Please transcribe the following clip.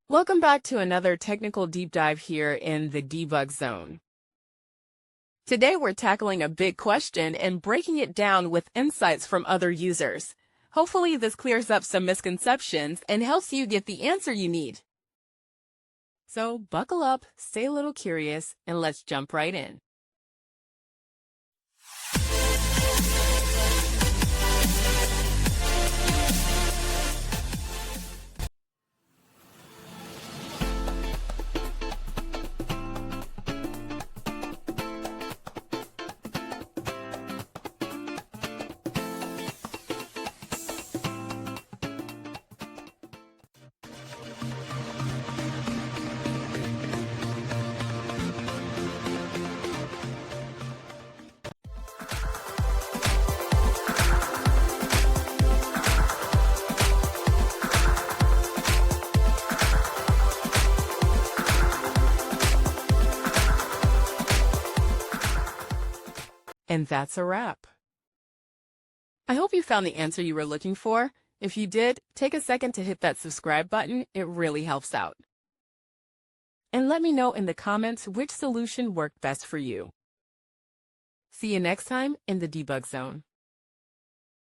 Welcome back to another technical deep dive here in the debug zone. Today we're tackling a big question and breaking it down with insights from other users. Hopefully this clears up some misconceptions and helps you get the answer you need. So buckle up, stay a little curious, and let's jump right in. And that's a wrap. I hope you found the answer you were looking for. If you did, take a second to hit that subscribe button. It really helps out. And let me know in the comments which solution worked best for you. See you next time in the debug zone.